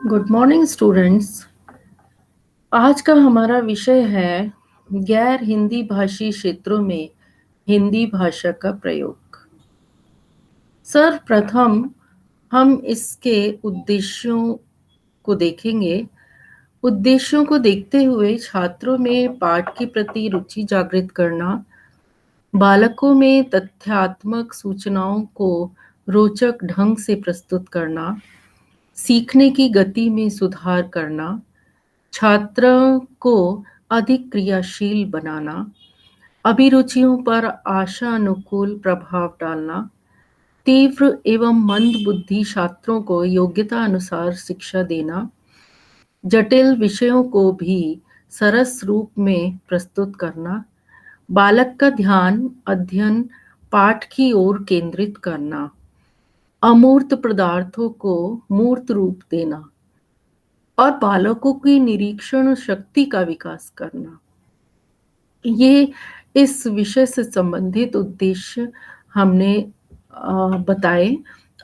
Good morning students. आज का हमारा विषय है गैर हिंदी भाषी क्षेत्रों में हिंदी भाषा का प्रयोग। सर्वप्रथम हम इसके उद्देश्यों को देखेंगे। उद्देश्यों को देखते हुए छात्रों में पाठ के प्रति रुचि जागृत करना, बालकों में तथ्यात्मक सूचनाओं को रोचक ढंग से प्रस्तुत करना, सीखने की गति में सुधार करना, छात्रों को अधिक क्रियाशील बनाना, अभिरुचियों पर आशानुकूल प्रभाव डालना, तीव्र एवं मंद बुद्धि छात्रों को योग्यता अनुसार शिक्षा देना, जटिल विषयों को भी सरस रूप में प्रस्तुत करना, बालक का ध्यान अध्ययन पाठ की ओर केंद्रित करना, अमूर्त पदार्थों को मूर्त रूप देना और बालकों की निरीक्षण शक्ति का विकास करना। ये इस विषय से संबंधित उद्देश्य हमने बताए।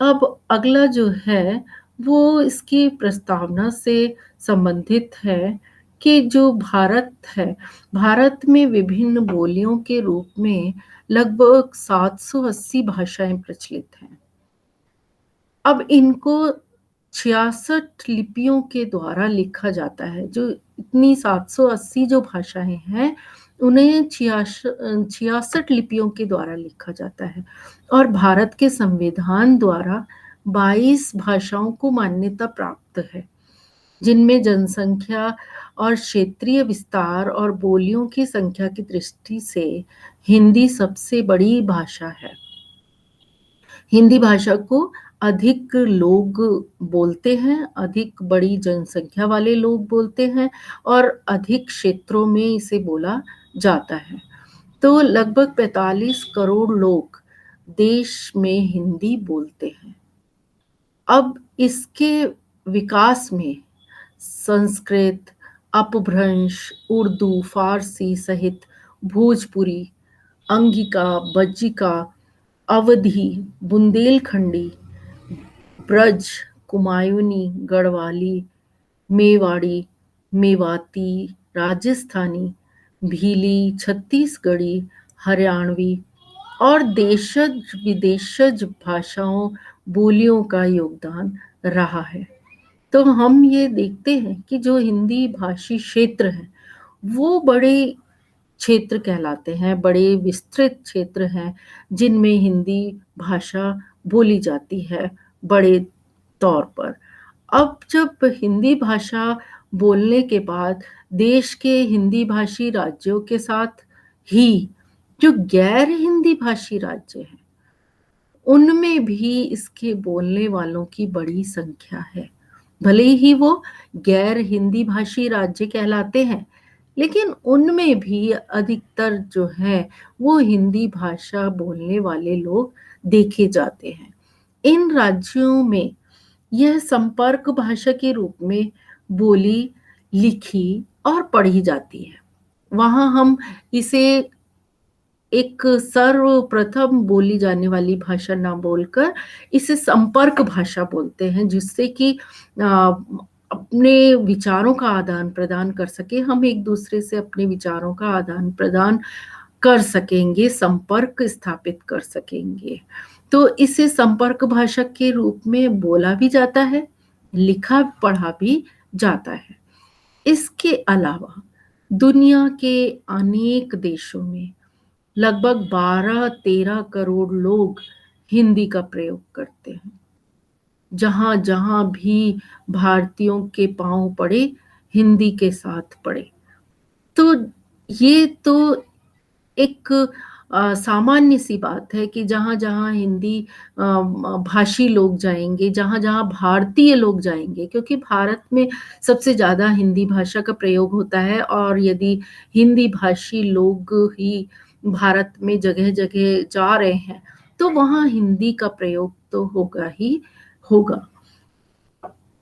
अब अगला जो है वो इसकी प्रस्तावना से संबंधित है कि जो भारत है, भारत में विभिन्न बोलियों के रूप में लगभग 780 भाषाएं प्रचलित हैं। अब इनको 66 लिपियों के द्वारा लिखा जाता है। जो इतनी 780 जो भाषाएं हैं उन्हें 66 लिपियों के द्वारा लिखा जाता है और भारत के संविधान द्वारा 22 भाषाओं को मान्यता प्राप्त है, जिनमें जनसंख्या और क्षेत्रीय विस्तार और बोलियों की संख्या की दृष्टि से हिंदी सबसे बड़ी भाषा है। हिंदी भाषा को अधिक लोग बोलते हैं, अधिक बड़ी जनसंख्या वाले लोग बोलते हैं और अधिक क्षेत्रों में इसे बोला जाता है। तो लगभग 45 करोड़ लोग देश में हिंदी बोलते हैं। अब इसके विकास में संस्कृत, अपभ्रंश, उर्दू, फारसी सहित भोजपुरी, अंगिका, बज्जिका, अवधी, बुंदेलखंडी, ब्रज, कुमायूनी, गढ़वाली, मेवाड़ी, मेवाती, राजस्थानी, भीली, छत्तीसगढ़ी, हरियाणवी और देशज विदेशज भाषाओं बोलियों का योगदान रहा है। तो हम ये देखते हैं कि जो हिंदी भाषी क्षेत्र हैं वो बड़े क्षेत्र कहलाते हैं, बड़े विस्तृत क्षेत्र हैं जिनमें हिंदी भाषा बोली जाती है बड़े तौर पर। अब जब हिंदी भाषा बोलने के बाद देश के हिंदी भाषी राज्यों के साथ ही जो गैर हिंदी भाषी राज्य हैं उनमें भी इसके बोलने वालों की बड़ी संख्या है। भले ही वो गैर हिंदी भाषी राज्य कहलाते हैं, लेकिन उनमें भी अधिकतर जो है वो हिंदी भाषा बोलने वाले लोग देखे जाते हैं। इन राज्यों में यह संपर्क भाषा के रूप में बोली, लिखी और पढ़ी जाती है। वहाँ हम इसे एक सर्वप्रथम बोली जाने वाली भाषा ना बोलकर इसे संपर्क भाषा बोलते हैं, जिससे कि अपने विचारों का आदान प्रदान कर सके, हम एक दूसरे से अपने विचारों का आदान प्रदान कर सकेंगे, संपर्क स्थापित कर सकेंगे। तो इसे संपर्क भाषा के रूप में बोला भी जाता है, लिखा पढ़ा भी जाता है। इसके अलावा दुनिया के अनेक देशों में लगभग 12-13 करोड़ लोग हिंदी का प्रयोग करते हैं। जहां जहां भी भारतीयों के पांव पड़े, हिंदी के साथ पड़े। तो ये तो एक सामान्य सी बात है कि जहाँ जहाँ हिंदी भाषी लोग जाएंगे, जहाँ जहाँ भारतीय लोग जाएंगे, क्योंकि भारत में सबसे ज़्यादा हिंदी भाषा का प्रयोग होता है और यदि हिंदी भाषी लोग ही भारत में जगह जगह जा रहे हैं तो वहाँ हिंदी का प्रयोग तो होगा ही होगा।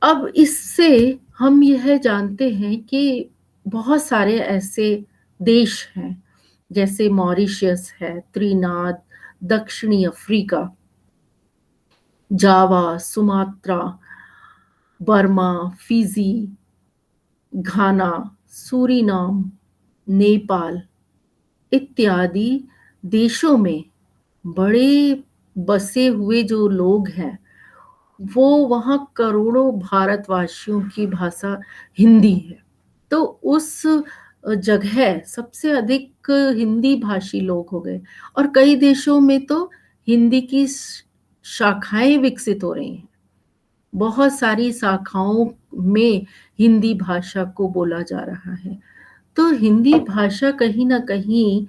अब इससे हम यह जानते हैं कि बहुत सारे ऐसे देश हैं जैसे मॉरिशस है, त्रिनाद, दक्षिणी अफ्रीका, जावा, सुमात्रा, बर्मा, फिजी, घाना, सूरीनाम, नेपाल इत्यादि देशों में बड़े बसे हुए जो लोग हैं, वो वहाँ करोड़ों भारतवासियों की भाषा हिंदी है। तो उस जगह सबसे अधिक हिंदी भाषी लोग हो गए और कई देशों में तो हिंदी की शाखाएं विकसित हो रही हैं। बहुत सारी शाखाओं में हिंदी भाषा को बोला जा रहा है। तो हिंदी भाषा कहीं न कहीं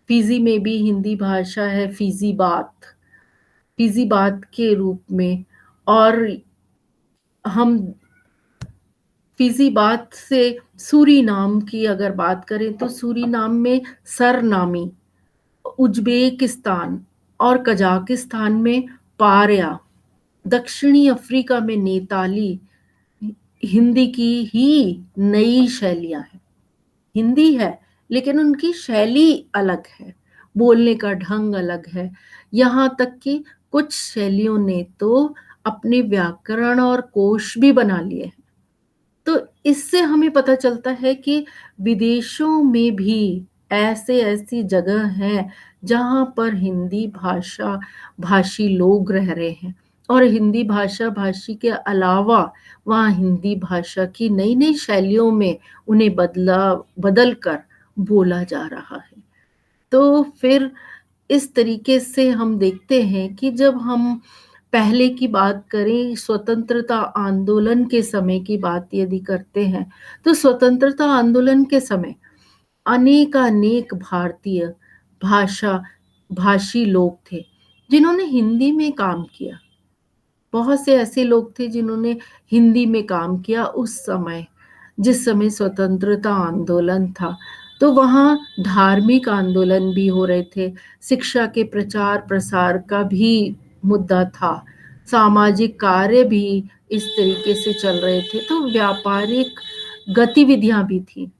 फिजी में भी हिंदी भाषा है, फिजी बात के रूप में। और हम फिजी बात से सूरीनाम की अगर बात करें तो सूरीनाम में सरनामी, उज्बेकिस्तान और कजाकिस्तान में पारया, दक्षिणी अफ्रीका में नेताली हिंदी की ही नई शैलियां हैं। हिंदी है लेकिन उनकी शैली अलग है, बोलने का ढंग अलग है। यहाँ तक कि कुछ शैलियों ने तो अपने व्याकरण और कोश भी बना लिए हैं। तो इससे हमें पता चलता है कि विदेशों में भी ऐसे ऐसी जगह हैं जहाँ पर हिंदी भाषा भाषी लोग रह रहे हैं और हिंदी भाषा भाषी के अलावा वहाँ हिंदी भाषा की नई नई शैलियों में उन्हें बदल कर बोला जा रहा है। तो फिर इस तरीके से हम देखते हैं कि जब हम पहले की बात करें, स्वतंत्रता आंदोलन के समय की बात यदि करते हैं, तो स्वतंत्रता आंदोलन के समय अनेकानेक भारतीय भाषा भाषी लोग थे जिन्होंने हिंदी में काम किया। बहुत से ऐसे लोग थे जिन्होंने हिंदी में काम किया उस समय, जिस समय स्वतंत्रता आंदोलन था। तो वहाँ धार्मिक आंदोलन भी हो रहे थे, शिक्षा के प्रचार प्रसार का भी मुद्दा था, सामाजिक कार्य भी इस तरीके से चल रहे थे। तो व्यापारिक गतिविधियां भी थी,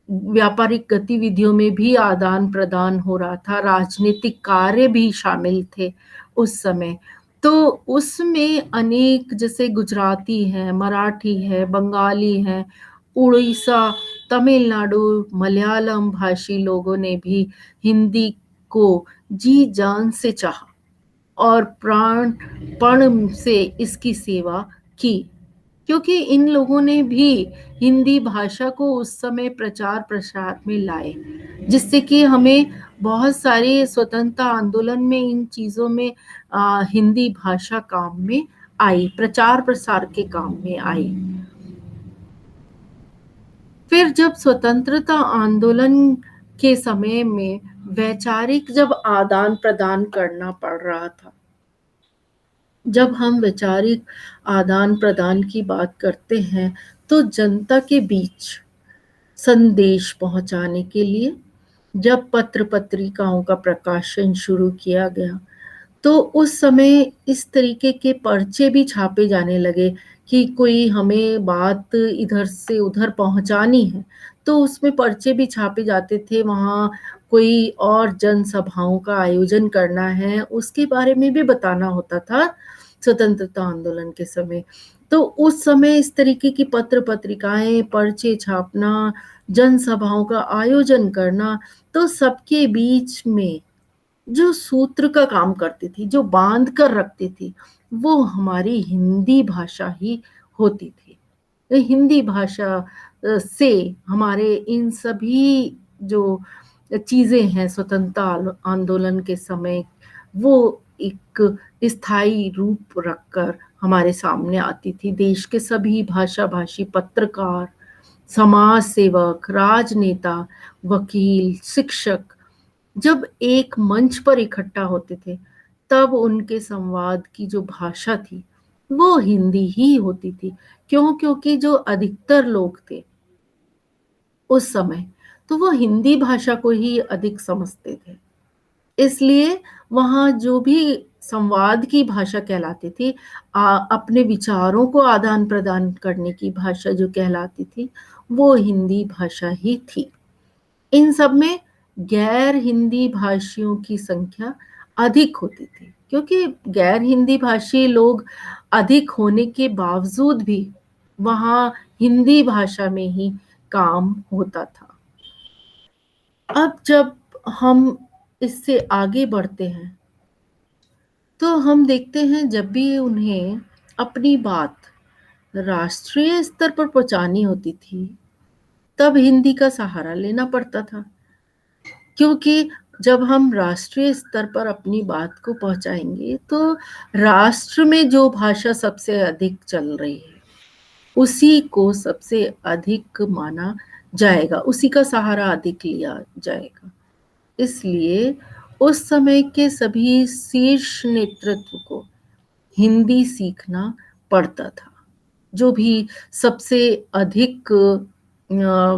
व्यापारिक गतिविधियों में भी आदान प्रदान हो रहा था, राजनीतिक कार्य भी शामिल थे उस समय। तो उसमें अनेक जैसे गुजराती हैं, मराठी है, बंगाली हैं, उड़ीसा, तमिलनाडु, मलयालम भाषी लोगों ने भी हिंदी को जी जान से चाहा और प्राणपण से इसकी सेवा की, क्योंकि इन लोगों ने भी हिंदी भाषा को उस समय प्रचार प्रसार में लाए, जिससे कि हमें बहुत सारे स्वतंत्रता आंदोलन में इन चीज़ों में हिंदी भाषा काम में आई, प्रचार प्रसार के काम में आई। फिर जब स्वतंत्रता आंदोलन के समय में वैचारिक जब आदान प्रदान करना पड़ रहा था, जब हम वैचारिक आदान प्रदान की बात करते हैं तो जनता के बीच संदेश पहुंचाने के लिए जब पत्र पत्रिकाओं का प्रकाशन शुरू किया गया, तो उस समय इस तरीके के पर्चे भी छापे जाने लगे कि कोई हमें बात इधर से उधर पहुंचानी है, तो उसमें पर्चे भी छापे जाते थे। वहाँ कोई और जनसभाओं का आयोजन करना है, उसके बारे में भी बताना होता था स्वतंत्रता आंदोलन के समय। तो उस समय इस तरीके की पत्र पत्रिकाएं, पर्चे छापना, जनसभाओं का आयोजन करना, तो सबके बीच में जो सूत्र का काम करती थी, जो बांध कर रखती थी, वो हमारी हिंदी भाषा ही होती थी। तो हिंदी भाषा से हमारे इन सभी जो चीज़ें हैं स्वतंत्रता आंदोलन के समय, वो एक स्थायी रूप रखकर हमारे सामने आती थी। देश के सभी भाषा भाषी पत्रकार, समाज सेवक, राजनेता, वकील, शिक्षक जब एक मंच पर इकट्ठा होते थे, तब उनके संवाद की जो भाषा थी, वो हिंदी ही होती थी। क्यों? क्योंकि जो अधिकतर लोग थे उस समय, तो वो हिंदी भाषा को ही अधिक समझते थे। इसलिए वहाँ जो भी संवाद की भाषा कहलाती थी, अपने विचारों को आदान-प्रदान करने की भाषा जो कहलाती थी, वो हिंदी भाषा ही थी। इन सब में गैर हिंदी भाषियों की संख्या अधिक होती थी। क्योंकि गैर हिंदी भाषी लोग अधिक होने के बावजूद भी वहाँ हिंदी भाषा में ही काम होता था। अब जब हम इससे आगे बढ़ते हैं, तो हम देखते हैं जब भी उन्हें अपनी बात राष्ट्रीय स्तर पर पहुँचानी होती थी, तब हिंदी का सहारा लेना पड़ता था। क्योंकि जब हम राष्ट्रीय स्तर पर अपनी बात को पहुँचाएँगे, तो राष्ट्र में जो भाषा सबसे अधिक चल रही है, उसी को सबसे अधिक माना जाएगा, उसी का सहारा अधिक लिया जाएगा। इसलिए उस समय के सभी शीर्ष नेतृत्व को हिंदी सीखना पड़ता था। जो भी सबसे अधिक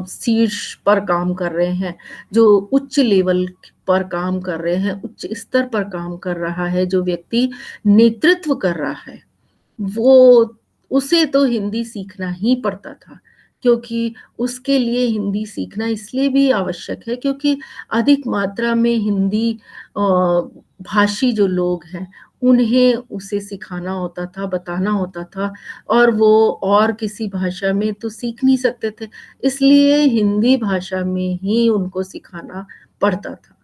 शीर्ष पर काम कर रहे हैं, जो उच्च लेवल पर काम कर रहे हैं, उच्च स्तर पर काम कर रहा है, जो व्यक्ति नेतृत्व कर रहा है, वो उसे तो हिंदी सीखना ही पड़ता था। क्योंकि उसके लिए हिंदी सीखना इसलिए भी आवश्यक है क्योंकि अधिक मात्रा में हिंदी भाषी जो लोग हैं, उन्हें उसे सिखाना होता था, बताना होता था और वो और किसी भाषा में तो सीख नहीं सकते थे। इसलिए हिंदी भाषा में ही उनको सिखाना पड़ता था।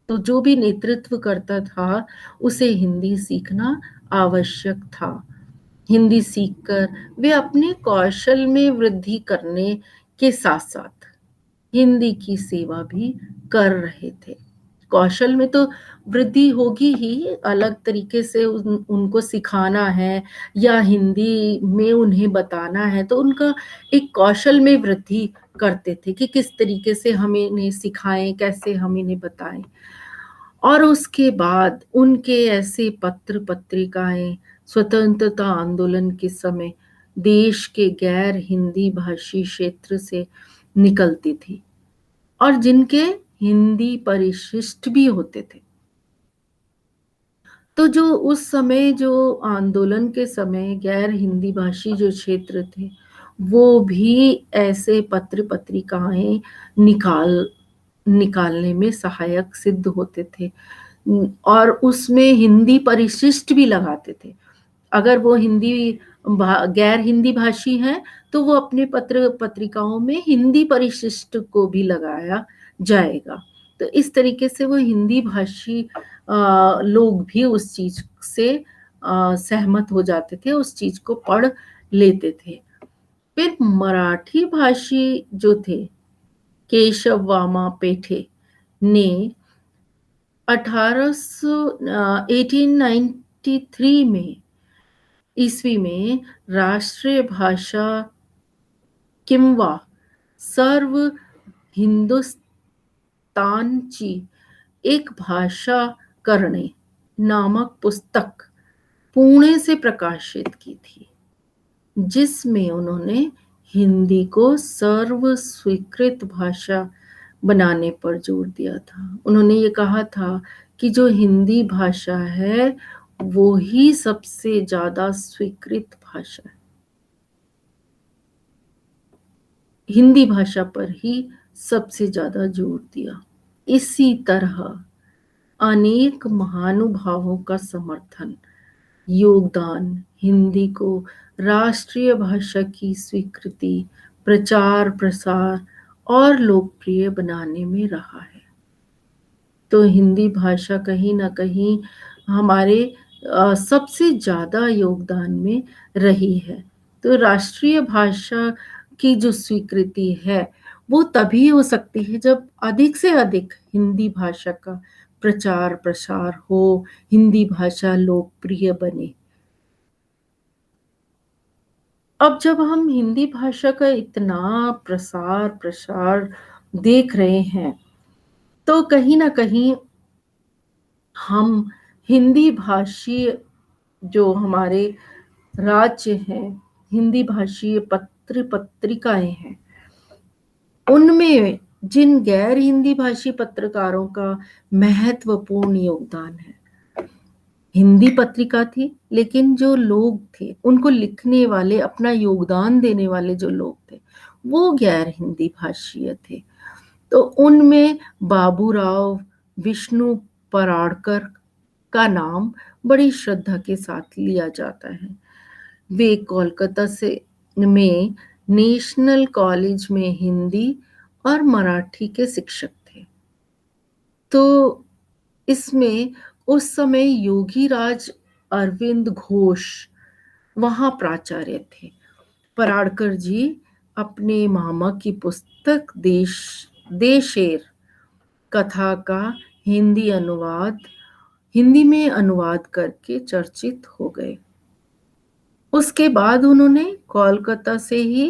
तो जो भी नेतृत्व करता था, उसे हिंदी सीखना आवश्यक था। हिंदी सीखकर वे अपने कौशल में वृद्धि करने के साथ-साथ हिंदी की सेवा भी कर रहे थे। कौशल में तो वृद्धि होगी ही, अलग तरीके से उनको सिखाना है या हिंदी में उन्हें बताना है, तो उनका एक कौशल में वृद्धि करते थे कि किस तरीके से हम इन्हें सिखाएँ, कैसे हम इन्हें बताएँ। और उसके बाद उनके ऐसे पत्र-पत्रिकाएँ स्वतंत्रता आंदोलन के समय देश के गैर हिंदी भाषी क्षेत्र से निकलती थी और जिनके हिंदी परिशिष्ट भी होते थे। तो जो उस समय जो आंदोलन के समय गैर हिंदी भाषी जो क्षेत्र थे, वो भी ऐसे पत्र-पत्रिकाएँ निकालने में सहायक सिद्ध होते थे। और उसमें हिंदी परिशिष्ट भी लगाते थे। अगर वो गैर हिंदी भाषी हैं, तो वो अपने पत्र-पत्रिकाओं में हिंदी परिशिष्ट को भी लगाया जाएगा। तो इस तरीके से वो हिंदी भाषी लोग भी उस चीज़ से सहमत हो जाते थे, उस चीज़ को पढ़ लेते थे। फिर मराठी भाषी जो थे, केशव वामा पेठे ने 1893 में ईस्वी में राष्ट्रीय भाषा किंवा सर्व हिंदुस्तानची एक भाषा करणे नामक पुस्तक पुणे से प्रकाशित की थी, जिसमें उन्होंने हिंदी को सर्व स्वीकृत भाषा बनाने पर जोर दिया था। उन्होंने ये कहा था कि जो हिंदी भाषा है, वो ही सबसे ज़्यादा स्वीकृत भाषा है। हिंदी भाषा पर ही सबसे ज़्यादा जोर दिया। इसी तरह अनेक महानुभावों का समर्थन, योगदान हिंदी को राष्ट्रीय भाषा की स्वीकृति, प्रचार-प्रसार और लोकप्रिय बनाने में रहा है। तो हिंदी भाषा कहीं न कहीं हमारे सबसे ज़्यादा योगदान में रही है। तो राष्ट्रीय भाषा की जो स्वीकृति है, वो तभी हो सकती है जब अधिक से अधिक हिंदी भाषा का प्रचार-प्रसार हो, हिंदी भाषा लोकप्रिय बने। अब जब हम हिंदी भाषा का इतना प्रसार-प्रसार देख रहे हैं, तो कहीं न कहीं हम हिंदी भाषीय जो हमारे राज्य हैं, हिंदी भाषीय पत्र-पत्रिकाएँ हैं, उनमें जिन गैर हिंदी भाषी पत्रकारों का महत्वपूर्ण योगदान है। हिंदी पत्रिका थी, लेकिन जो लोग थे, उनको लिखने वाले, अपना योगदान देने वाले जो लोग थे, वो गैर हिंदी भाषीय थे। तो उनमें बाबूराव विष्णु पराड़कर का नाम बड़ी श्रद्धा के साथ लिया जाता है। वे कोलकाता से में नेशनल कॉलेज में हिंदी और मराठी के शिक्षक थे। तो इसमें उस समय योगीराज अरविंद घोष वहाँ प्राचार्य थे। पराड़कर जी अपने मामा की पुस्तक देशेर कथा का हिंदी में अनुवाद करके चर्चित हो गए। उसके बाद उन्होंने कोलकाता से ही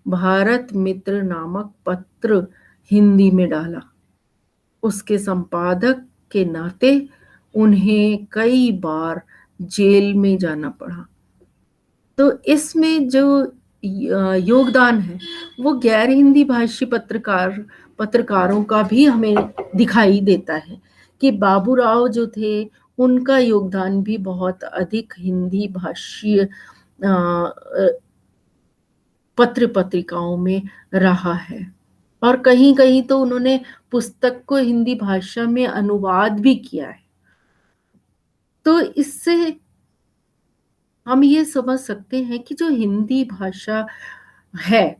भारत मित्र नामक पत्र हिंदी में डाला। उसके संपादक के नाते उन्हें कई बार जेल में जाना पड़ा। तो इसमें जो योगदान है वो गैर हिंदी भाषी पत्रकारों का भी हमें दिखाई देता है कि बाबूराव जो थे उनका योगदान भी बहुत अधिक हिंदी भाषी पत्र पत्रिकाओं में रहा है। और कहीं कहीं तो उन्होंने पुस्तक को हिंदी भाषा में अनुवाद भी किया है। तो इससे हम ये समझ सकते हैं कि जो हिंदी भाषा है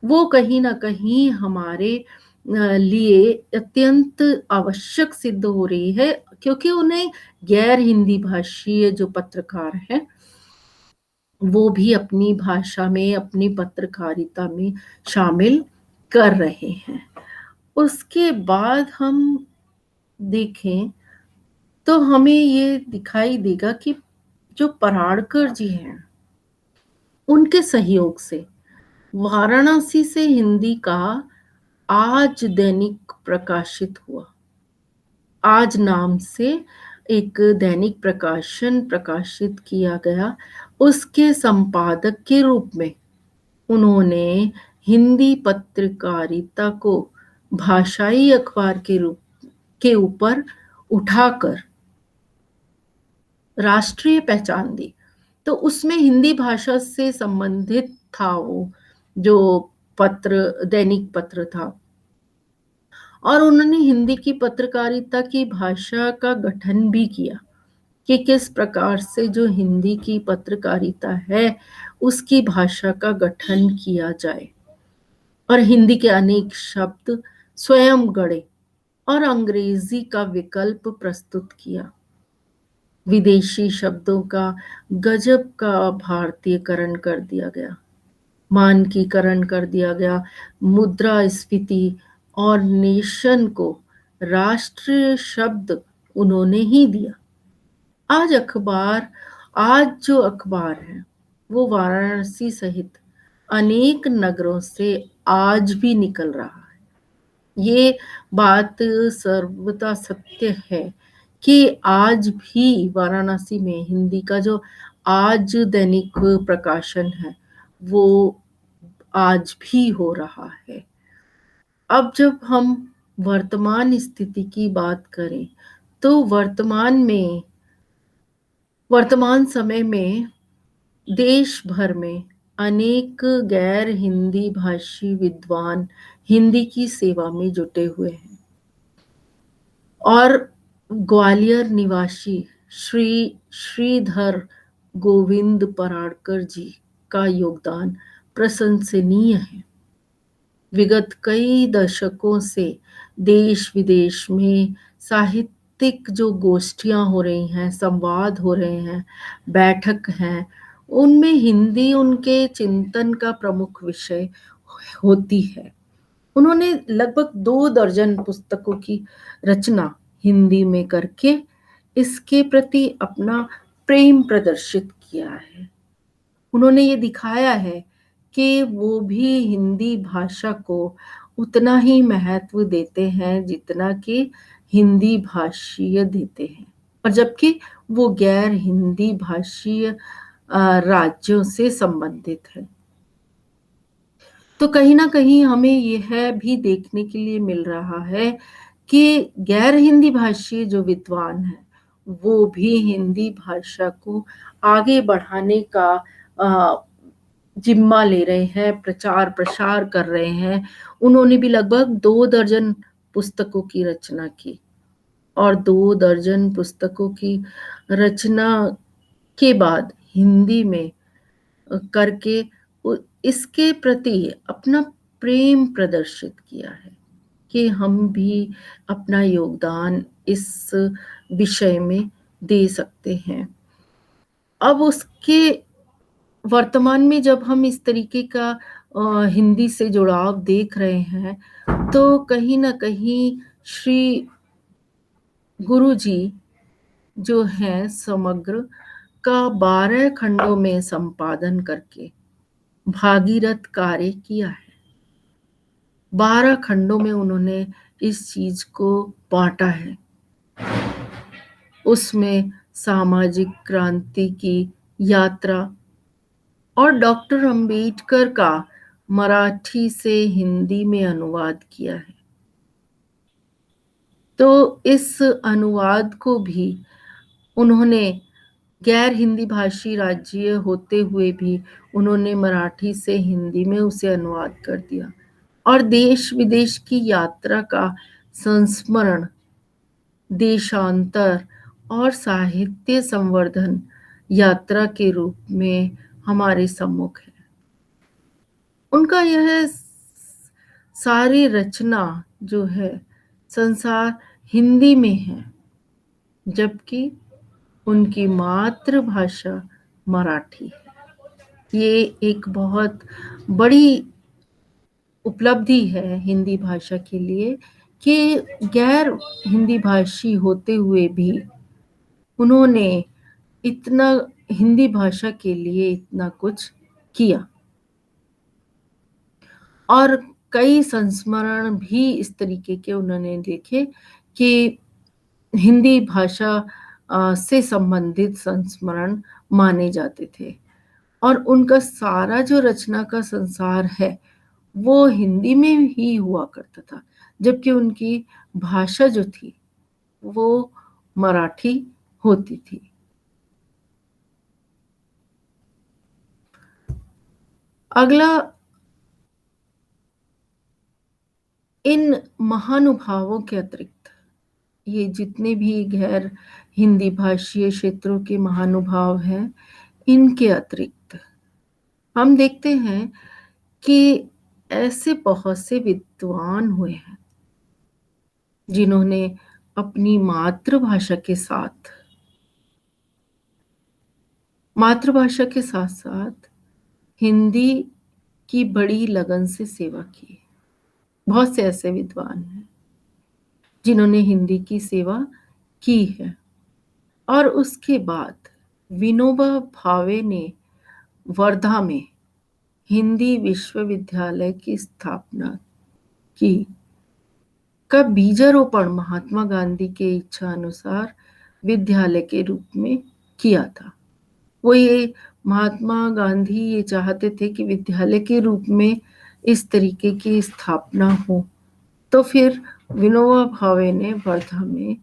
वो कहीं ना कहीं हमारे लिए अत्यंत आवश्यक सिद्ध हो रही है, क्योंकि उन्हें गैर हिंदी भाषीय जो पत्रकार हैं वो भी अपनी भाषा में अपनी पत्रकारिता में शामिल कर रहे हैं। उसके बाद हम देखें तो हमें ये दिखाई देगा कि जो पराड़कर जी हैं उनके सहयोग से वाराणसी से हिंदी का आज दैनिक प्रकाशित हुआ। आज नाम से एक दैनिक प्रकाशन प्रकाशित किया गया। उसके संपादक के रूप में उन्होंने हिंदी पत्रकारिता को भाषाई अखबार के ऊपर उठाकर राष्ट्रीय पहचान दी। तो उसमें हिंदी भाषा से संबंधित था वो जो दैनिक पत्र था, और उन्होंने हिंदी की पत्रकारिता की भाषा का गठन भी किया कि किस प्रकार से जो हिंदी की पत्रकारिता है उसकी भाषा का गठन किया जाए, और हिंदी के अनेक शब्द स्वयं गढ़े और अंग्रेजी का विकल्प प्रस्तुत किया। विदेशी शब्दों का गजब का भारतीयकरण कर दिया गया, मानकीकरण कर दिया गया। मुद्रास्फीति और नेशन को राष्ट्रीय शब्द उन्होंने ही दिया। आज जो अखबार है वो वाराणसी सहित अनेक नगरों से आज भी निकल रहा है। ये बात सर्वथा सत्य है कि आज भी वाराणसी में हिंदी का जो आज दैनिक प्रकाशन है वो आज भी हो रहा है। अब जब हम वर्तमान स्थिति की बात करें तो वर्तमान समय में देश भर में अनेक गैर हिंदी भाषी विद्वान हिंदी की सेवा में जुटे हुए हैं, और ग्वालियर निवासी श्रीधर गोविंद पराड़कर जी का योगदान प्रशंसनीय है। विगत कई दशकों से देश विदेश में साहित्यिक जो गोष्ठियां हो रही हैं, संवाद हो रहे हैं, बैठक हैं, उनमें हिंदी उनके चिंतन का प्रमुख विषय होती है। उन्होंने लगभग 2 दर्जन पुस्तकों की रचना हिंदी में करके इसके प्रति अपना प्रेम प्रदर्शित किया है। उन्होंने ये दिखाया है कि वो भी हिंदी भाषा को उतना ही महत्व देते हैं जितना कि हिंदी भाषीय देते हैं, और जबकि वो गैर हिंदी भाषीय राज्यों से संबंधित है। तो कहीं ना कहीं हमें यह भी देखने के लिए मिल रहा है कि गैर हिंदी भाषी जो विद्वान हैं वो भी हिंदी भाषा को आगे बढ़ाने का जिम्मा ले रहे हैं, प्रचार प्रसार कर रहे हैं। उन्होंने भी लगभग 2 दर्जन पुस्तकों की रचना की। और 2 दर्जन पुस्तकों की रचना के बाद हिंदी में करके इसके प्रति अपना प्रेम प्रदर्शित किया है कि हम भी अपना योगदान इस विषय में दे सकते हैं। अब उसके वर्तमान में जब हम इस तरीके का हिंदी से जुड़ाव देख रहे हैं, तो कहीं न कहीं श्री गुरुजी जो हैं समग्र का 12 खंडों में संपादन करके भागीरथ कार्य किया है। 12 खंडों में उन्होंने इस चीज़ को बाँटा है। उसमें सामाजिक क्रांति की यात्रा और डॉक्टर अंबेडकर का मराठी से हिंदी में अनुवाद किया है। तो इस अनुवाद को भी उन्होंने गैर हिंदी भाषी राज्य होते हुए भी उन्होंने मराठी से हिंदी में उसे अनुवाद कर दिया और देश विदेश की यात्रा का संस्मरण, देशांतर और साहित्य संवर्धन यात्रा के रूप में हमारे सम्मुख है। उनका यह सारी रचना जो है संसार हिंदी में है, जबकि उनकी मातृभाषा मराठी है। ये एक बहुत बड़ी उपलब्धि है हिंदी भाषा के लिए कि गैर हिंदी भाषी होते हुए भी उन्होंने इतना हिंदी भाषा के लिए इतना कुछ किया और कई संस्मरण भी इस तरीके के उन्होंने लिखे कि हिंदी भाषा से संबंधित संस्मरण माने जाते थे और उनका सारा जो रचना का संसार है वो हिंदी में ही हुआ करता था, जबकि उनकी भाषा जो थी वो मराठी होती थी। अगला, इन महानुभावों के अतिरिक्त ये जितने भी गैर हिंदी भाषीय क्षेत्रों के महानुभाव हैं, इनके अतिरिक्त हम देखते हैं कि ऐसे बहुत से विद्वान हुए हैं जिन्होंने अपनी मातृभाषा के साथ साथ हिंदी की बड़ी लगन से सेवा की। बहुत से ऐसे विद्वान हैं जिन्होंने हिंदी की सेवा की है और उसके बाद विनोबा भावे ने वर्धा में हिंदी विश्वविद्यालय की स्थापना की का बीजारोपण महात्मा गांधी के इच्छा अनुसार विद्यालय के रूप में किया था। वो ये महात्मा गांधी ये चाहते थे कि विद्यालय के रूप में इस तरीके की स्थापना हो, तो फिर विनोबा भावे ने वर्धा में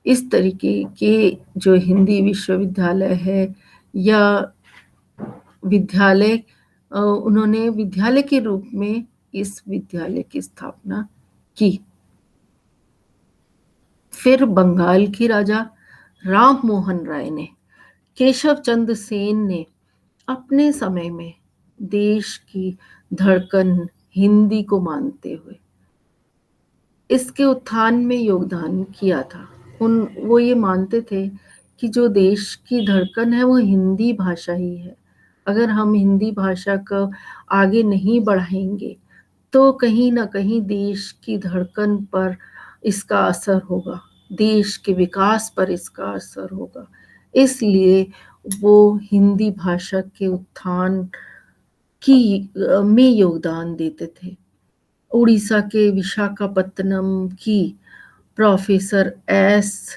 इस तरीके के जो हिंदी विश्वविद्यालय है या विद्यालय, उन्होंने विद्यालय के रूप में इस विद्यालय की स्थापना की। फिर बंगाल के राजा राम मोहन राय ने, केशव चंद्र सेन ने अपने समय में देश की धड़कन हिंदी को मानते हुए इसके उत्थान में योगदान किया था। वो ये मानते थे कि जो देश की धड़कन है वो हिंदी भाषा ही है। अगर हम हिंदी भाषा को आगे नहीं बढ़ाएंगे तो कहीं ना कहीं देश की धड़कन पर इसका असर होगा, देश के विकास पर इसका असर होगा। इसलिए वो हिंदी भाषा के उत्थान में योगदान देते थे। उड़ीसा के विशाखापत्तनम की प्रोफेसर एस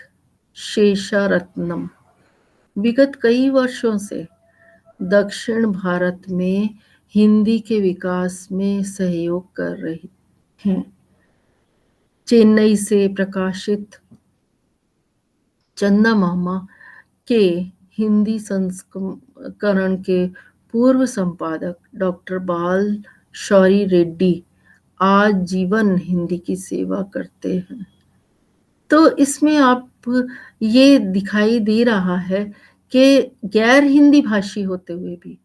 शेषारत्नम विगत कई वर्षों से दक्षिण भारत में हिंदी के विकास में सहयोग कर रही हैं। चेन्नई से प्रकाशित चंदा मामा के हिंदी संस्करण के पूर्व संपादक डॉक्टर बाल शौरी रेड्डी आज जीवन हिंदी की सेवा करते हैं। तो इसमें आप ये दिखाई दे रहा है कि गैर हिंदी भाषी होते हुए भी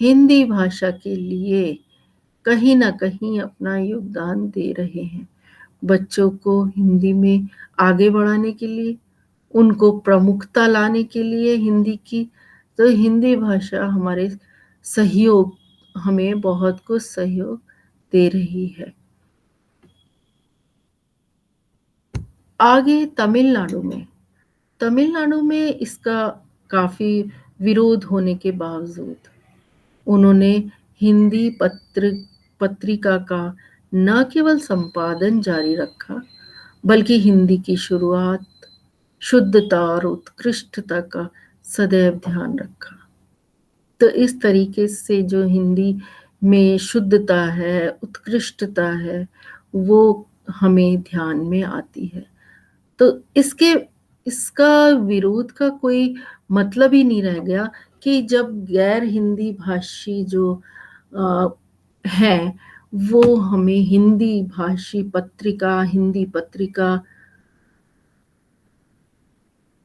हिंदी भाषा के लिए कहीं न कहीं अपना योगदान दे रहे हैं। बच्चों को हिंदी में आगे बढ़ाने के लिए, उनको प्रमुखता लाने के लिए हिंदी की, तो हिंदी भाषा हमारे सहयोग हमें बहुत कुछ सहयोग दे रही है। आगे तमिलनाडु में इसका काफ़ी विरोध होने के बावजूद उन्होंने हिंदी पत्रिका का न केवल संपादन जारी रखा, बल्कि हिंदी की शुरुआत, शुद्धता और उत्कृष्टता का सदैव ध्यान रखा। तो इस तरीके से जो हिंदी में शुद्धता है, उत्कृष्टता है, वो हमें ध्यान में आती है। तो इसका विरोध का कोई मतलब ही नहीं रह गया कि जब गैर हिंदी भाषी जो अ, हैं, वो हमें हिंदी पत्रिका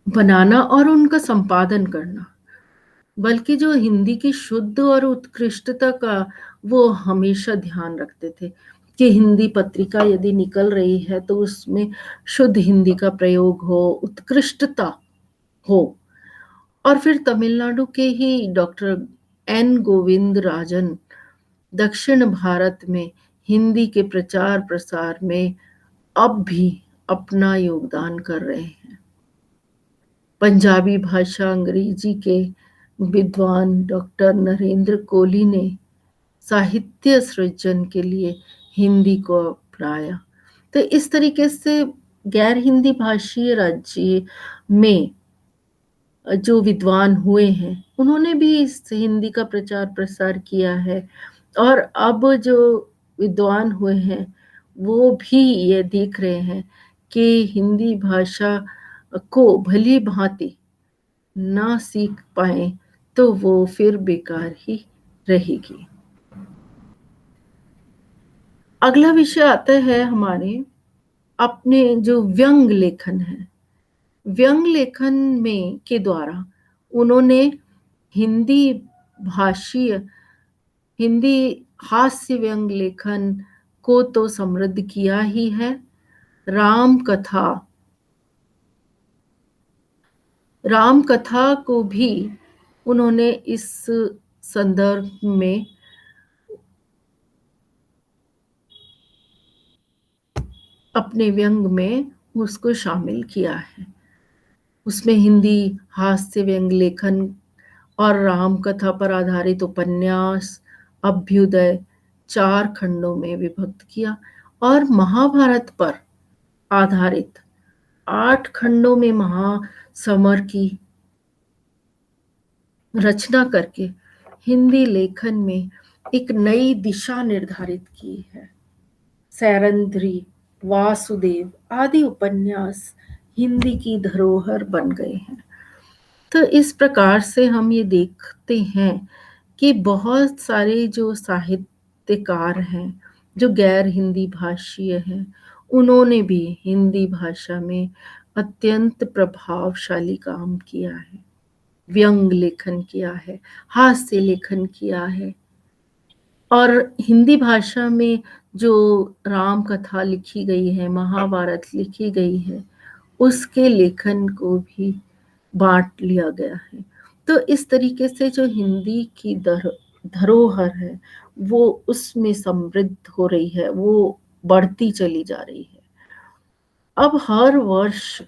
बनाना और उनका संपादन करना, बल्कि जो हिंदी की शुद्ध और उत्कृष्टता का वो हमेशा ध्यान रखते थे कि हिंदी पत्रिका यदि निकल रही है तो उसमें शुद्ध हिंदी का प्रयोग हो, उत्कृष्टता हो। और फिर तमिलनाडु के ही डॉक्टर एन गोविंदराजन दक्षिण भारत में हिंदी के प्रचार प्रसार में अब भी अपना योगदान कर रहे हैं। पंजाबी भाषा अंग्रेजी के विद्वान डॉक्टर नरेंद्र कोहली ने साहित्य सृजन के लिए हिंदी को अपनाया। तो इस तरीके से गैर हिंदी भाषी राज्य में जो विद्वान हुए हैं उन्होंने भी इस हिंदी का प्रचार प्रसार किया है। और अब जो विद्वान हुए हैं वो भी ये देख रहे हैं कि हिंदी भाषा को भली भांति ना सीख पाए तो वो फिर बेकार ही रहेगी। अगला विषय आता है हमारे अपने जो व्यंग लेखन है। व्यंग लेखन में के द्वारा उन्होंने हिंदी भाषीय हिंदी हास्य व्यंग लेखन को तो समृद्ध किया ही है। राम कथा राम कथा को भी उन्होंने इस संदर्भ में अपने व्यंग में उसको शामिल किया है। उसमें हिंदी हास्य व्यंग लेखन और राम कथा पर आधारित उपन्यास अभ्युदय 4 खंडों में विभक्त किया और महाभारत पर आधारित 8 खंडों में महासमर की रचना करके हिंदी लेखन में एक नई दिशा निर्धारित की है। सैरंध्री, वासुदेव आदि उपन्यास हिंदी की धरोहर बन गए हैं। तो इस प्रकार से हम ये देखते हैं कि बहुत सारे जो साहित्यकार हैं, जो गैर हिंदी भाषीय हैं, उन्होंने भी हिंदी भाषा में अत्यंत प्रभावशाली काम किया है। व्यंग लेखन किया है, हास्य लेखन किया है और हिंदी भाषा में जो राम कथा लिखी गई है, महाभारत लिखी गई है, उसके लेखन को भी बाँट लिया गया है। तो इस तरीके से जो हिंदी की धरोहर है, वो उसमें समृद्ध हो रही है, वो बढ़ती चली जा रही है। अब हर वर्ष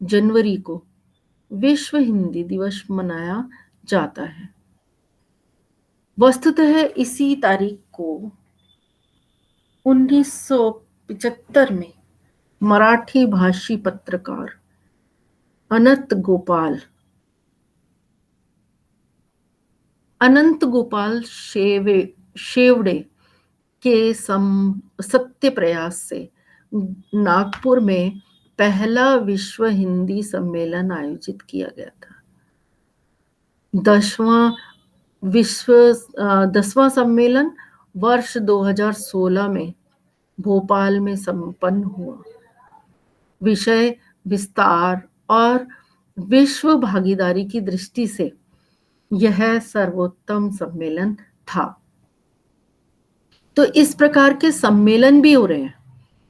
जनवरी को विश्व हिंदी दिवस मनाया जाता है। वस्तुतः इसी तारीख को 1975 में मराठी भाषी पत्रकार अनंत गोपाल शेवड़े के सत्य प्रयास से नागपुर में पहला विश्व हिंदी सम्मेलन आयोजित किया गया था। 10वां सम्मेलन वर्ष 2016 में भोपाल में संपन्न हुआ। विषय विस्तार और विश्व भागीदारी की दृष्टि से यह सर्वोत्तम सम्मेलन था। तो इस प्रकार के सम्मेलन भी हो रहे हैं,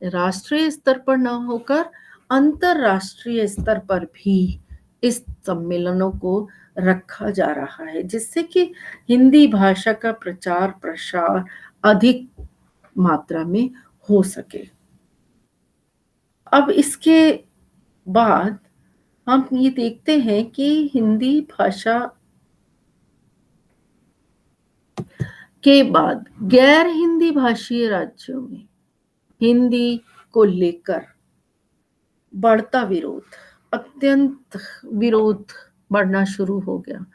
राष्ट्रीय स्तर पर न होकर अंतरराष्ट्रीय स्तर पर भी इस सम्मेलनों को रखा जा रहा है, जिससे कि हिंदी भाषा का प्रचार प्रसार अधिक मात्रा में हो सके। अब इसके बाद हम ये देखते हैं कि हिंदी भाषा के बाद गैर हिंदी भाषीय राज्यों में हिंदी को लेकर बढ़ता विरोध, अत्यंत विरोध बढ़ना शुरू हो गया।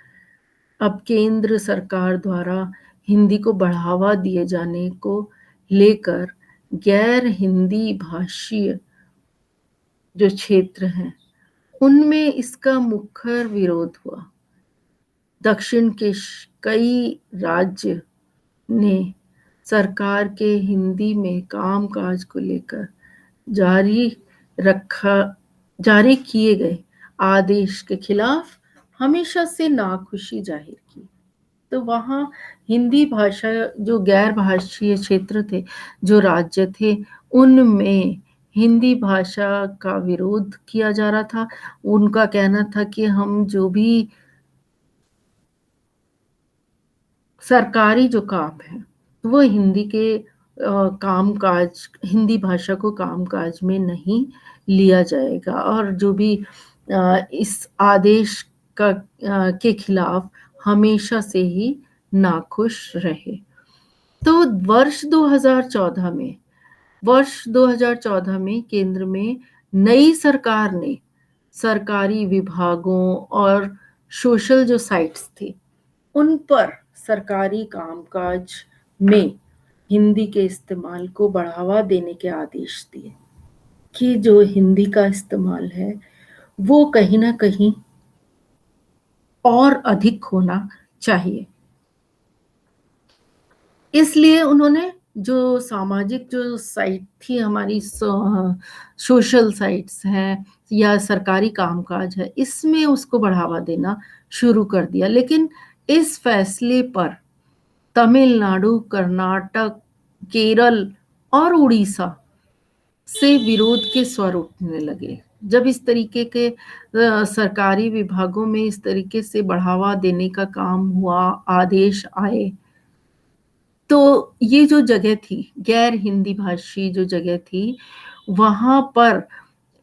अब केंद्र सरकार द्वारा हिंदी को बढ़ावा दिए जाने को लेकर गैर हिंदी भाषीय जो क्षेत्र हैं उनमें इसका मुखर विरोध हुआ। दक्षिण के कई राज्य ने सरकार के हिंदी में कामकाज को लेकर जारी किए गए आदेश के खिलाफ हमेशा से नाखुशी जाहिर की। तो वहाँ हिंदी भाषा जो गैर भाषीय क्षेत्र थे, जो राज्य थे, उनमें हिंदी भाषा का विरोध किया जा रहा था। उनका कहना था कि हम जो भी सरकारी जो काम है वो हिंदी के कामकाज, हिंदी भाषा को कामकाज में नहीं लिया जाएगा, और जो भी इस आदेश के खिलाफ हमेशा से ही नाखुश रहे। तो वर्ष 2014 में केंद्र में नई सरकार ने सरकारी विभागों और सोशल जो साइट्स थे उन पर सरकारी कामकाज में हिंदी के इस्तेमाल को बढ़ावा देने के आदेश दिए कि जो हिंदी का इस्तेमाल है वो कहीं ना कहीं और अधिक होना चाहिए। इसलिए उन्होंने जो सामाजिक जो साइट थी हमारी, सोशल साइट्स हैं या सरकारी कामकाज है, इसमें उसको बढ़ावा देना शुरू कर दिया। लेकिन इस फैसले पर तमिलनाडु, कर्नाटक, केरल और उड़ीसा से विरोध के स्वर उठने लगे। जब इस तरीके के सरकारी विभागों में इस तरीके से बढ़ावा देने का काम हुआ, आदेश आए, तो ये जो जगह थी, गैर हिंदी भाषी जो जगह थी, वहां पर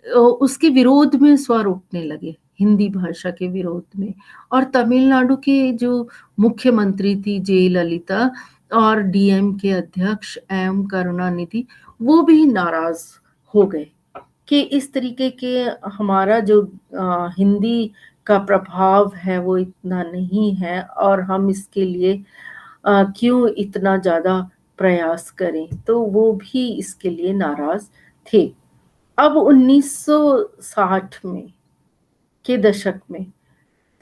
उसके विरोध में स्वर उठने लगे, हिंदी भाषा के विरोध में। और तमिलनाडु के जो मुख्यमंत्री थी जयललिता और डीएम के अध्यक्ष एम करुणानिधि, वो भी नाराज हो गए कि इस तरीके के हमारा जो हिंदी का प्रभाव है वो इतना नहीं है, और हम इसके लिए क्यों इतना ज्यादा प्रयास करें। तो वो भी इसके लिए नाराज थे। अब 1960 में के दशक में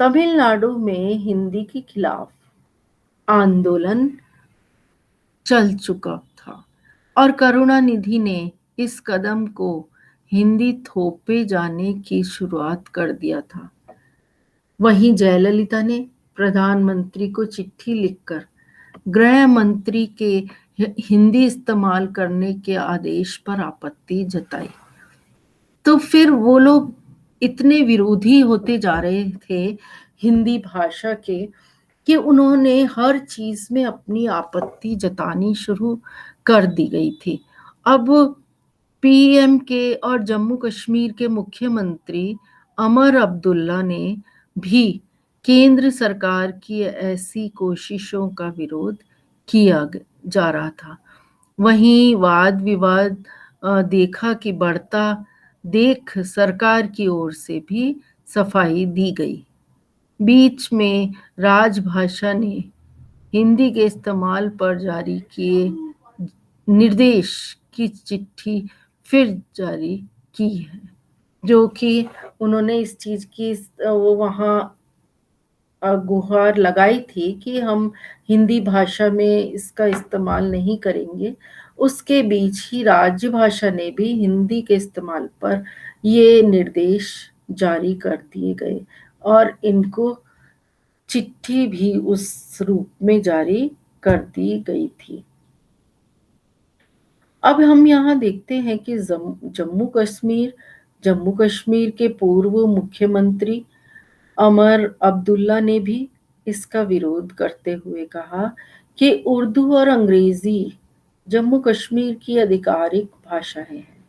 तमिलनाडु में हिंदी के खिलाफ आंदोलन चल चुका था और करुणानिधि ने इस कदम को हिंदी थोपे जाने की शुरुआत कर दिया था। वहीं जयललिता ने प्रधानमंत्री को चिट्ठी लिखकर गृह मंत्री के हिंदी इस्तेमाल करने के आदेश पर आपत्ति जताई। तो फिर वो लोग इतने विरोधी होते जा रहे थे हिंदी भाषा के कि उन्होंने हर चीज में अपनी आपत्ति जतानी शुरू कर दी गई थी। अब पीएम के और जम्मू कश्मीर के मुख्यमंत्री अमर अब्दुल्ला ने भी केंद्र सरकार की ऐसी कोशिशों का विरोध किया जा रहा था। वहीं वाद विवाद देखा कि बढ़ता देख सरकार की ओर से भी सफाई दी गई। बीच में राजभाषा ने हिंदी के इस्तेमाल पर जारी किए निर्देश की चिट्ठी फिर जारी की है, जो कि उन्होंने इस चीज की वो वहाँ गुहार लगाई थी कि हम हिंदी भाषा में इसका इस्तेमाल नहीं करेंगे, उसके बीच ही राज्य भाषा ने भी हिंदी के इस्तेमाल पर ये निर्देश जारी कर दिए गए और इनको चिट्ठी भी उस रूप में जारी कर दी गई थी। अब हम यहाँ देखते हैं कि जम्मू कश्मीर के पूर्व मुख्यमंत्री अमर अब्दुल्ला ने भी इसका विरोध करते हुए कहा कि उर्दू और अंग्रेजी जम्मू कश्मीर की आधिकारिक भाषाएं हैं।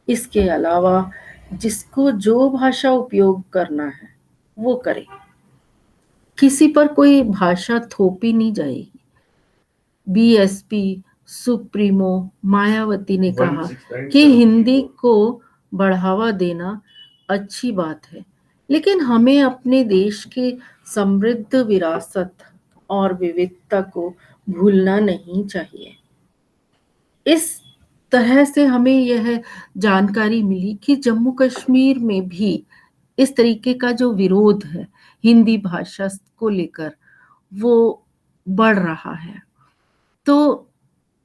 इसके अलावा जिसको जो भाषा उपयोग करना है वो करे, किसी पर कोई भाषा थोपी नहीं जाएगी। बीएसपी सुप्रीमो मायावती ने कहा कि हिंदी को बढ़ावा देना अच्छी बात है, लेकिन हमें अपने देश की समृद्ध विरासत और विविधता को भूलना नहीं चाहिए। इस तरह से हमें यह जानकारी मिली कि जम्मू कश्मीर में भी इस तरीके का जो विरोध है हिंदी भाषा को लेकर वो बढ़ रहा है। तो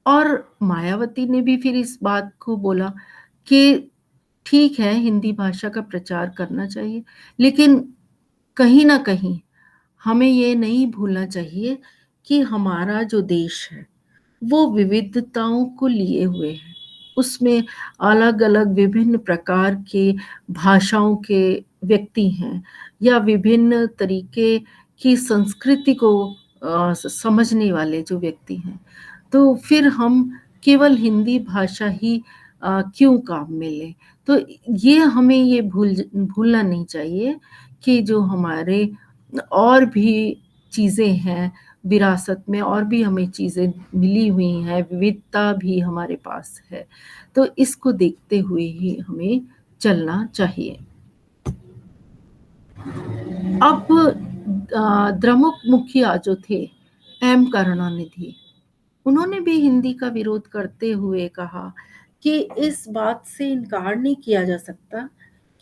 और मायावती ने भी फिर इस बात को बोला कि ठीक है, हिंदी भाषा का प्रचार करना चाहिए, लेकिन कहीं ना कहीं हमें ये नहीं भूलना चाहिए कि हमारा जो देश है वो विविधताओं को लिए हुए है। उसमें अलग अलग विभिन्न प्रकार के भाषाओं के व्यक्ति हैं या विभिन्न तरीके की संस्कृति को समझने वाले जो व्यक्ति हैं। तो फिर हम केवल हिंदी भाषा ही क्यों काम में लें। तो ये हमें ये भूलना नहीं चाहिए कि जो हमारे और भी चीज़ें हैं विरासत में, और भी हमें चीज़ें मिली हुई हैं, विविधता भी हमारे पास है, तो इसको देखते हुए ही हमें चलना चाहिए। अब द्रमुक मुखिया जो थे एम करुणानिधि, उन्होंने भी हिंदी का विरोध करते हुए कहा कि इस बात से इनकार नहीं किया जा सकता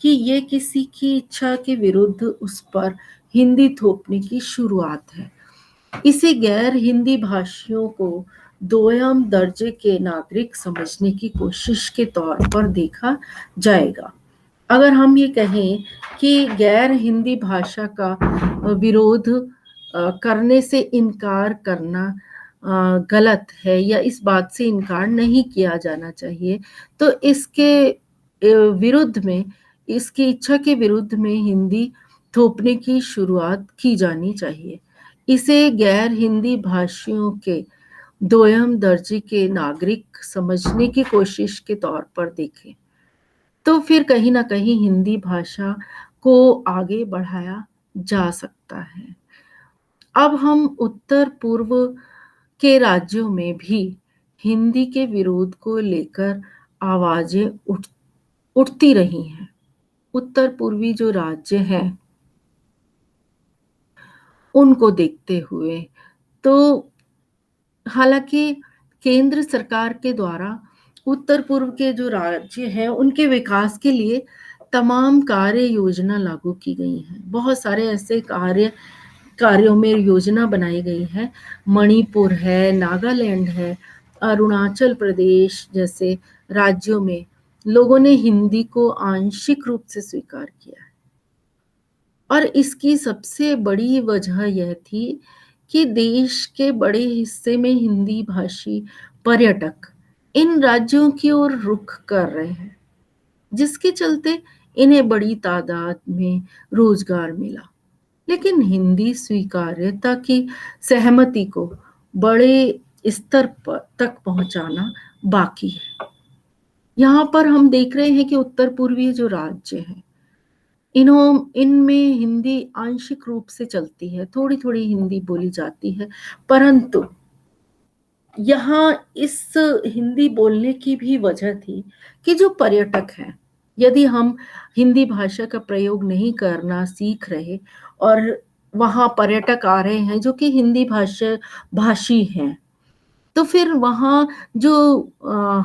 कि ये किसी की इच्छा के विरुद्ध उस पर हिंदी थोपने की शुरुआत है। इसे गैर हिंदी भाषियों को दोयम दर्जे के नागरिक समझने की कोशिश के तौर पर देखा जाएगा। अगर हम ये कहें कि गैर हिंदी भाषा का विरोध करने से इनकार करना गलत है या इस बात से इनकार नहीं किया जाना चाहिए, तो इसके विरुद्ध में, इसकी इच्छा के विरुद्ध में हिंदी थोपने की शुरुआत की जानी चाहिए। इसे गैर हिंदी भाषियों के दोयम दर्जे के नागरिक समझने की कोशिश के तौर पर देखें, तो फिर कहीं ना कहीं हिंदी भाषा को आगे बढ़ाया जा सकता है। अब हम उत्तर पूर्व के राज्यों में भी हिंदी के विरोध को लेकर आवाजें उठती रही हैं। उत्तर पूर्वी जो राज्य हैं उनको देखते हुए, तो हालांकि केंद्र सरकार के द्वारा उत्तर पूर्व के जो राज्य हैं उनके विकास के लिए तमाम कार्य योजना लागू की गई हैं। बहुत सारे ऐसे कार्यों में योजना बनाई गई है। मणिपुर है, नागालैंड है, अरुणाचल प्रदेश जैसे राज्यों में लोगों ने हिंदी को आंशिक रूप से स्वीकार किया है। और इसकी सबसे बड़ी वजह यह थी कि देश के बड़े हिस्से में हिंदी भाषी पर्यटक इन राज्यों की ओर रुख कर रहे हैं, जिसके चलते इन्हें बड़ी तादाद में रोजगार मिला। लेकिन हिंदी स्वीकार्यता की सहमति को बड़े स्तर पर तक पहुंचाना बाकी है। यहाँ पर हम देख रहे हैं कि उत्तर पूर्वी जो राज्य हैं इनमें हिंदी आंशिक रूप से चलती है, थोड़ी थोड़ी हिंदी बोली जाती है, परंतु यहाँ इस हिंदी बोलने की भी वजह थी कि जो पर्यटक हैं, यदि हम हिंदी भाषा का प्रयोग नहीं करना सीख रहे और वहाँ पर्यटक आ रहे हैं जो कि हिंदी भाषी हैं, तो फिर वहाँ जो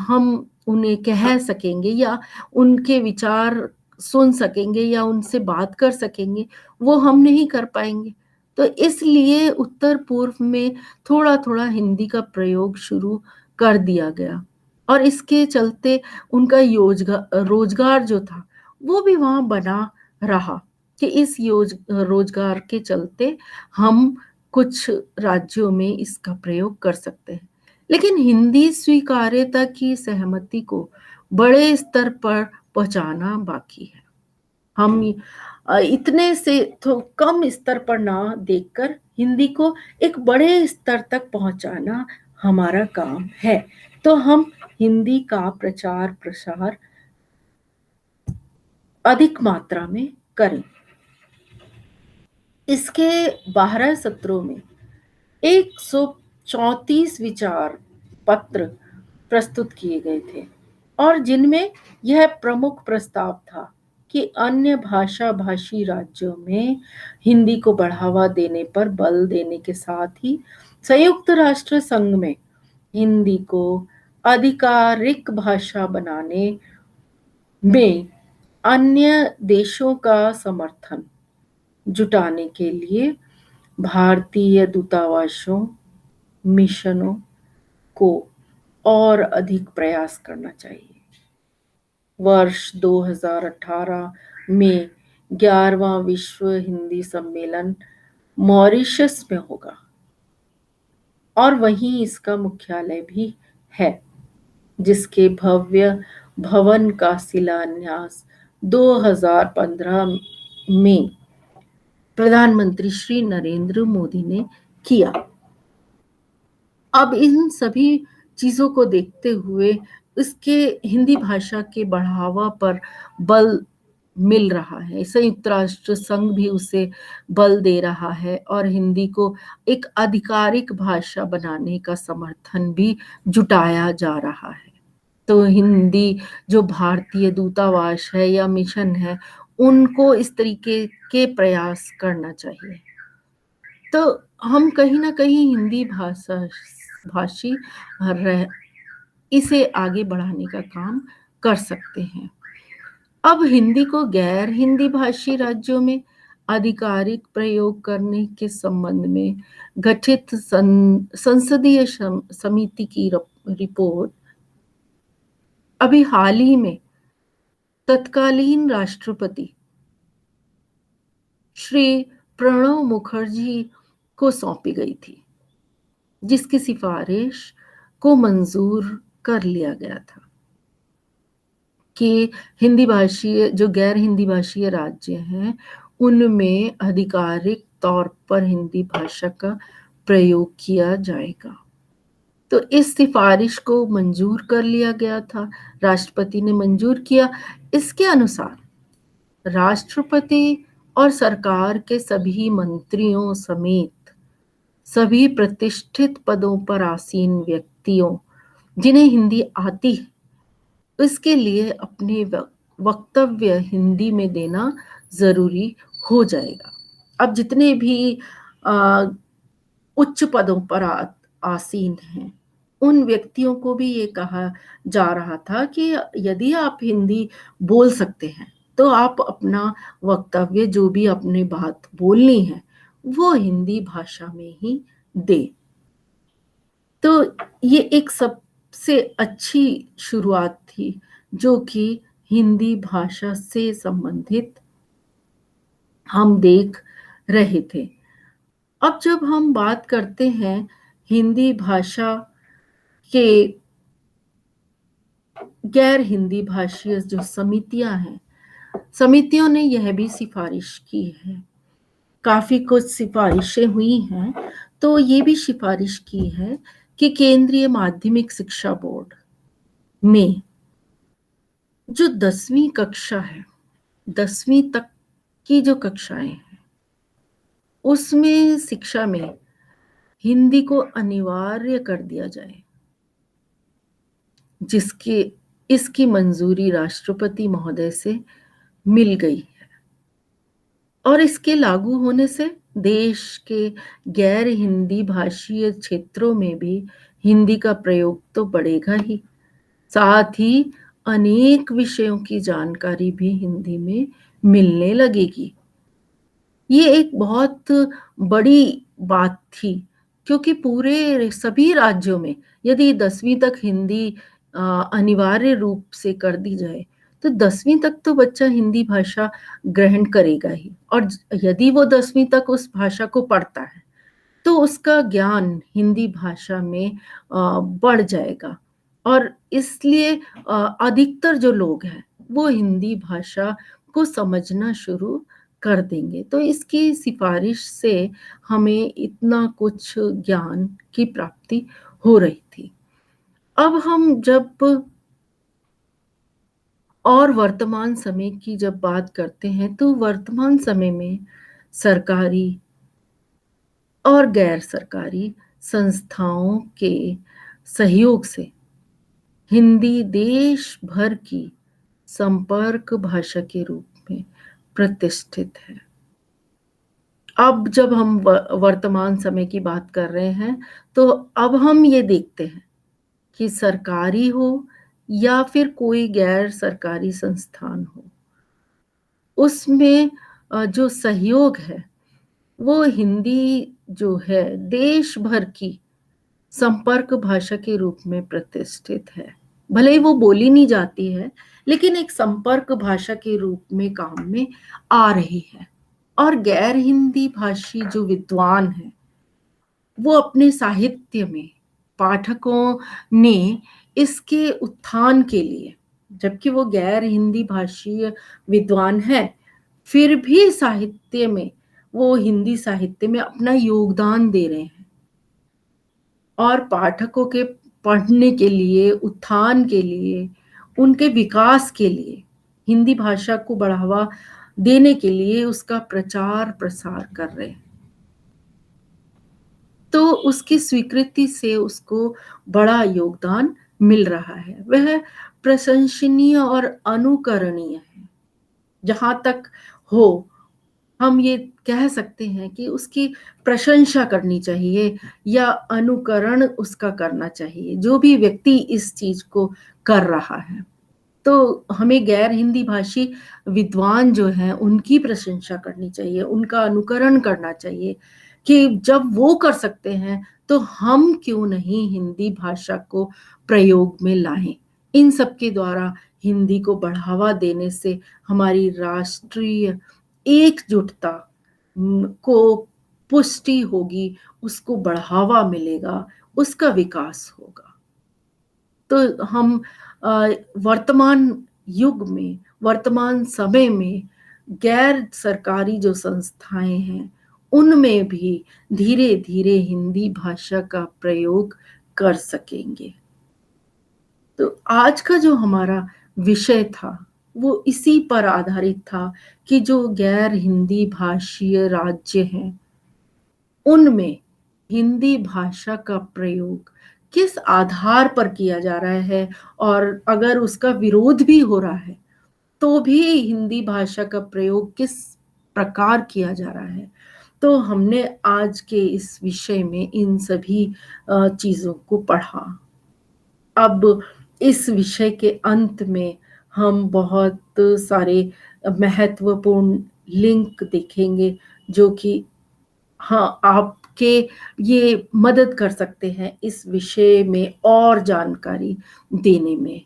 हम उन्हें कह सकेंगे या उनके विचार सुन सकेंगे या उनसे बात कर सकेंगे, वो हम नहीं कर पाएंगे। तो इसलिए उत्तर-पूर्व में थोड़ा-थोड़ा हिंदी का प्रयोग शुरू कर दिया गया और इसके चलते उनका रोज़गार जो था, वो भी वहाँ बना रहा कि इस रोज़गार के चलते हम कुछ राज्यों में इसका प्रयोग कर सकते हैं। लेकिन हिंदी स्वीकार्यता की सहमति को बड़े स्तर पर पहुँचाना बाकी है। हम इतने से तो कम स्तर पर ना देखकर हिंदी को एक बड़े स्तर तक पहुंचाना हमारा काम है। तो हम हिंदी का प्रचार-प्रसार अधिक मात्रा में करें। इसके 12 सत्रों में 134 विचार पत्र प्रस्तुत किए गए थे और जिनमें यह प्रमुख प्रस्ताव था कि अन्य भाषा भाषी राज्यों में हिंदी को बढ़ावा देने पर बल देने के साथ ही संयुक्त राष्ट्र संघ में हिंदी को आधिकारिक भाषा बनाने में अन्य देशों का समर्थन जुटाने के लिए भारतीय दूतावासों, मिशनों को और अधिक प्रयास करना चाहिए। वर्ष 2018 में 11वां विश्व हिंदी सम्मेलन मॉरिशस में होगा और वहीं इसका मुख्यालय भी है, जिसके भव्य भवन का शिलान्यास 2015 में प्रधानमंत्री श्री नरेंद्र मोदी ने किया। अब इन सभी चीज़ों को देखते हुए इसके हिंदी भाषा के बढ़ावा पर बल मिल रहा है। संयुक्त राष्ट्र संघ भी उसे बल दे रहा है और हिंदी को एक आधिकारिक भाषा बनाने का समर्थन भी जुटाया जा रहा है। तो हिंदी जो भारतीय दूतावास है या मिशन है, उनको इस तरीके के प्रयास करना चाहिए। तो हम कहीं न कहीं हिंदी भाषी रह इसे आगे बढ़ाने का काम कर सकते हैं। अब हिंदी को गैर हिंदी भाषी राज्यों में आधिकारिक प्रयोग करने के संबंध में गठित संसदीय समिति की रिपोर्ट अभी हाल ही में तत्कालीन राष्ट्रपति श्री प्रणब मुखर्जी को सौंपी गई थी, जिसकी सिफारिश को मंजूर कर लिया गया था कि हिंदी भाषीय जो गैर हिंदी भाषीय राज्य हैं, उनमें आधिकारिक तौर पर हिंदी भाषा का प्रयोग किया जाएगा। तो इस सिफारिश को मंजूर कर लिया गया था, राष्ट्रपति ने मंजूर किया। इसके अनुसार राष्ट्रपति और सरकार के सभी मंत्रियों समेत सभी प्रतिष्ठित पदों पर आसीन व्यक्तियों जिन्हें हिंदी आती है, इसके लिए अपने वक्तव्य हिंदी में देना ज़रूरी हो जाएगा। अब जितने भी उच्च पदों पर आसीन हैं, उन व्यक्तियों को भी ये कहा जा रहा था कि यदि आप हिंदी बोल सकते हैं, तो आप अपना वक्तव्य जो भी अपनी बात बोलनी है, वो हिंदी भाषा में ही दें। तो ये एक सबसे अच्छी शुरुआत थी, जो कि हिंदी भाषा से संबंधित हम देख रहे थे। अब जब हम बात करते हैं हिंदी भाषा के गैर हिंदी भाषीय जो समितियां हैं, समितियों ने यह भी सिफारिश की है, काफ़ी कुछ सिफारिशें हुई हैं, तो ये भी सिफारिश की है कि केंद्रीय माध्यमिक शिक्षा बोर्ड में जो 10वीं कक्षा है, 10वीं तक की जो कक्षाएं हैं, उसमें शिक्षा में हिंदी को अनिवार्य कर दिया जाए, जिसकी इसकी मंजूरी राष्ट्रपति महोदय से मिल गई है और इसके लागू होने से देश के गैर हिंदी भाषीय क्षेत्रों में भी हिंदी का प्रयोग तो बढ़ेगा ही, साथ ही अनेक विषयों की जानकारी भी हिंदी में मिलने लगेगी। ये एक बहुत बड़ी बात थी, क्योंकि पूरे सभी राज्यों में यदि 10वीं तक हिंदी अ, अनिवार्य रूप से कर दी जाए, तो 10वीं तक तो बच्चा हिंदी भाषा ग्रहण करेगा ही, और यदि वो 10वीं तक उस भाषा को पढ़ता है, तो उसका ज्ञान हिंदी भाषा में बढ़ जाएगा, और इसलिए अधिकतर जो लोग हैं, वो हिंदी भाषा को समझना शुरू कर देंगे। तो इसकी सिफ़ारिश से हमें इतना कुछ ज्ञान की प्राप्ति हो रही थी। अब हम जब और वर्तमान समय की जब बात करते हैं, तो वर्तमान समय में सरकारी और गैर सरकारी संस्थाओं के सहयोग से हिंदी देश भर की संपर्क भाषा के रूप में प्रतिष्ठित है। अब जब हम वर्तमान समय की बात कर रहे हैं, तो अब हम ये देखते हैं कि सरकारी हो या फिर कोई गैर सरकारी संस्थान हो, उसमें जो सहयोग है, वो हिंदी जो है देश भर की संपर्क भाषा के रूप में प्रतिष्ठित है। भले ही वो बोली नहीं जाती है, लेकिन एक संपर्क भाषा के रूप में काम में आ रही है। और गैर हिंदी भाषी जो विद्वान हैं, वो अपने साहित्य में पाठकों ने इसके उत्थान के लिए, जबकि वो गैर हिंदी भाषीय विद्वान हैं, फिर भी साहित्य में, वो हिंदी साहित्य में अपना योगदान दे रहे हैं। और पाठकों के पढ़ने के लिए, उत्थान के लिए, उनके विकास के लिए, हिंदी भाषा को बढ़ावा देने के लिए उसका प्रचार-प्रसार कर रहे हैं। तो उसकी स्वीकृति से उसको बड़ा योगदान मिल रहा है। वह प्रशंसनीय और अनुकरणीय है। जहाँ तक हो, हम ये कह सकते हैं कि उसकी प्रशंसा करनी चाहिए या अनुकरण उसका करना चाहिए, जो भी व्यक्ति इस चीज़ को कर रहा है। तो हमें गैर हिंदी भाषी विद्वान जो हैं, उनकी प्रशंसा करनी चाहिए, उनका अनुकरण करना चाहिए कि जब वो कर सकते हैं, तो हम क्यों नहीं हिंदी भाषा को प्रयोग में लाएँ। इन सब के द्वारा हिंदी को बढ़ावा देने से हमारी राष्ट्रीय एकजुटता को पुष्टि होगी, उसको बढ़ावा मिलेगा, उसका विकास होगा। तो हम वर्तमान युग में, वर्तमान समय में गैर सरकारी जो संस्थाएँ हैं, उनमें भी धीरे-धीरे हिंदी भाषा का प्रयोग कर सकेंगे। तो आज का जो हमारा विषय था, वो इसी पर आधारित था कि जो गैर हिंदी भाषीय राज्य हैं, उनमें हिंदी भाषा का प्रयोग किस आधार पर किया जा रहा है, और अगर उसका विरोध भी हो रहा है, तो भी हिंदी भाषा का प्रयोग किस प्रकार किया जा रहा है। तो हमने आज के इस विषय में इन सभी चीज़ों को पढ़ा। अब इस विषय के अंत में हम बहुत सारे महत्वपूर्ण लिंक देखेंगे, जो कि हाँ, आपके ये मदद कर सकते हैं इस विषय में और जानकारी देने में।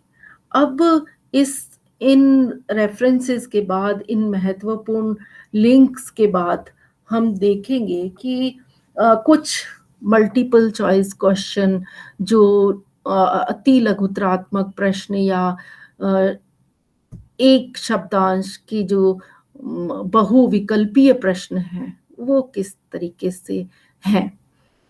अब इस इन रेफ़रेंसेस के बाद, इन महत्वपूर्ण लिंक्स के बाद हम देखेंगे कि कुछ मल्टीपल चॉइस क्वेश्चन जो अति लघुतरात्मक प्रश्न या अ, एक शब्दांश की जो बहुविकल्पीय प्रश्न हैं, वो किस तरीके से हैं।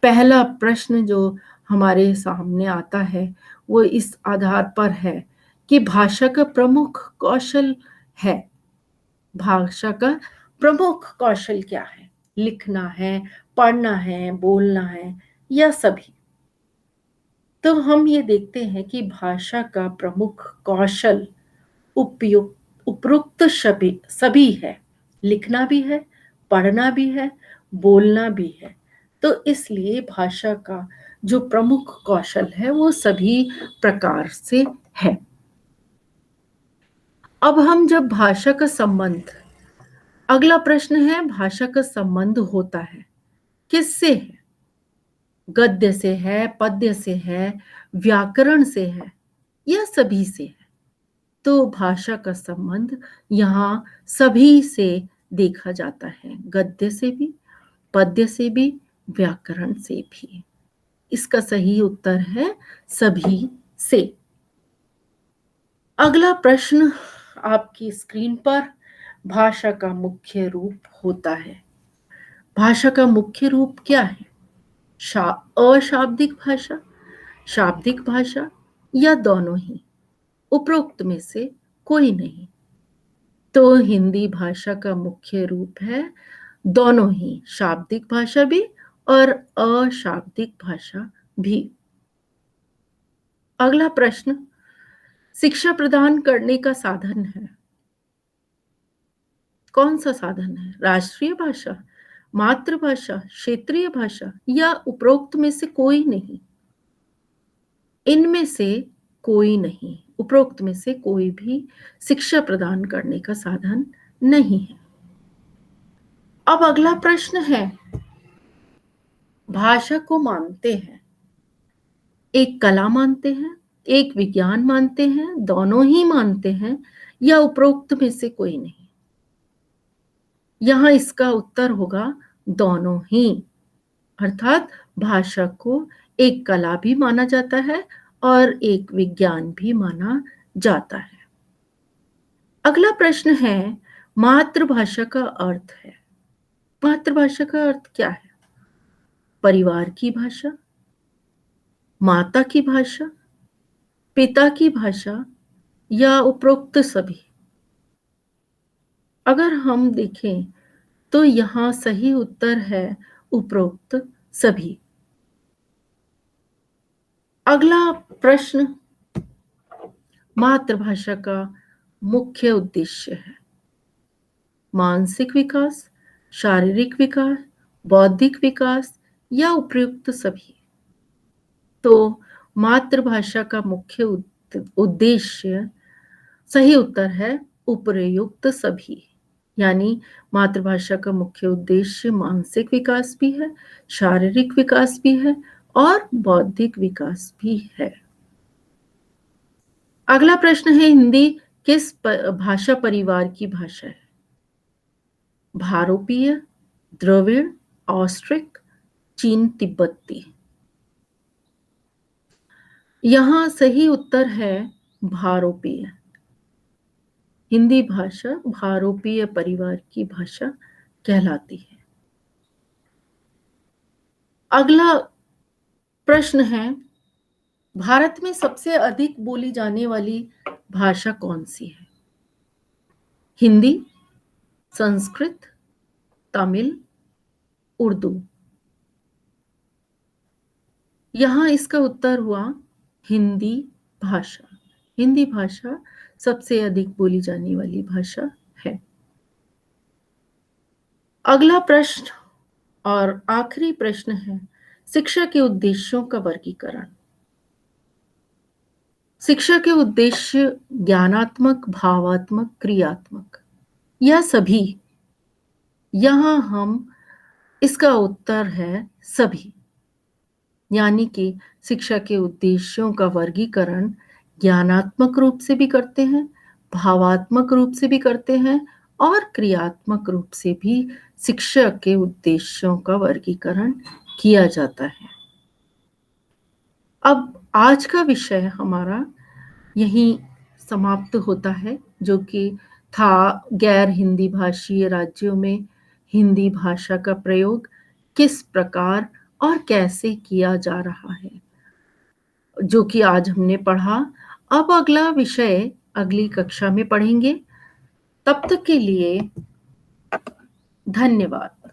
पहला प्रश्न जो हमारे सामने आता है, वो इस आधार पर है कि भाषा का प्रमुख कौशल है। भाषा का प्रमुख कौशल क्या है? लिखना है, पढ़ना है, बोलना है या सभी? तो हम ये देखते हैं कि भाषा का प्रमुख कौशल उपरोक्त सभी है। लिखना भी है, पढ़ना भी है, बोलना भी है। तो इसलिए भाषा का जो प्रमुख कौशल है, वो सभी प्रकार से है। अब हम जब भाषा का संबंध अगला प्रश्न है, भाषा का संबंध होता है किससे है? गद्य से है, पद्य से है, व्याकरण से है या सभी से है? तो भाषा का संबंध यहाँ सभी से देखा जाता है, गद्य से भी, पद्य से भी, व्याकरण से भी। इसका सही उत्तर है सभी से। अगला प्रश्न आपकी स्क्रीन पर, भाषा का मुख्य रूप होता है। भाषा का मुख्य रूप क्या है? अशाब्दिक भाषा, शाब्दिक भाषा या दोनों ही? उपरोक्त में से कोई नहीं। तो हिंदी भाषा का मुख्य रूप है दोनों ही, शाब्दिक भाषा भी और अशाब्दिक भाषा भी। अगला प्रश्न, शिक्षा प्रदान करने का साधन है, कौन सा साधन है? राष्ट्रीय भाषा, मातृभाषा, क्षेत्रीय भाषा या उपरोक्त में से कोई नहीं? इनमें से कोई नहीं, उपरोक्त में से कोई भी शिक्षा प्रदान करने का साधन नहीं है। अब अगला प्रश्न है, भाषा को मानते हैं, एक कला मानते हैं, एक विज्ञान मानते हैं, दोनों ही मानते हैं या उपरोक्त में से कोई नहीं? यहां इसका उत्तर होगा दोनों ही, अर्थात भाषा को एक कला भी माना जाता है और एक विज्ञान भी माना जाता है। अगला प्रश्न है, मातृभाषा का अर्थ है, मातृभाषा का अर्थ क्या है? परिवार की भाषा, माता की भाषा, पिता की भाषा या उपरोक्त सभी? अगर हम देखें तो यहाँ सही उत्तर है उपरोक्त सभी। अगला प्रश्न, मातृभाषा का मुख्य उद्देश्य है, मानसिक विकास, शारीरिक विकास, बौद्धिक विकास या उपयुक्त सभी? तो मातृभाषा का मुख्य उद्देश्य, सही उत्तर है उपयुक्त सभी। यानी मातृभाषा का मुख्य उद्देश्य मानसिक विकास भी है, शारीरिक विकास भी है और बौद्धिक विकास भी है। अगला प्रश्न है, हिंदी किस भाषा परिवार की भाषा है? भारोपीय, द्रविड़, ऑस्ट्रिक, चीन तिब्बती? यहां सही उत्तर है भारोपीय। हिंदी भाषा भारोपीय परिवार की भाषा कहलाती है। अगला प्रश्न है, भारत में सबसे अधिक बोली जाने वाली भाषा कौन सी है? हिंदी, संस्कृत, तमिल, उर्दू? यहां इसका उत्तर हुआ हिंदी भाषा। हिंदी भाषा सबसे अधिक बोली जाने वाली भाषा है। अगला प्रश्न और आखिरी प्रश्न है, शिक्षा के उद्देश्यों का वर्गीकरण। शिक्षा के उद्देश्य ज्ञानात्मक, भावात्मक, क्रियात्मक या सभी? यहां हम इसका उत्तर है सभी। यानी कि शिक्षा के उद्देश्यों का वर्गीकरण ज्ञानात्मक रूप से भी करते हैं, भावात्मक रूप से भी करते हैं और क्रियात्मक रूप से भी शिक्षा के उद्देश्यों का वर्गीकरण किया जाता है। अब आज का विषय हमारा यहीं समाप्त होता है, जो कि था गैर हिंदी भाषीय राज्यों में हिंदी भाषा का प्रयोग किस प्रकार और कैसे किया जा रहा है, जो कि आज हमने पढ़ा। अब अगला विषय अगली कक्षा में पढ़ेंगे। तब तक के लिए धन्यवाद।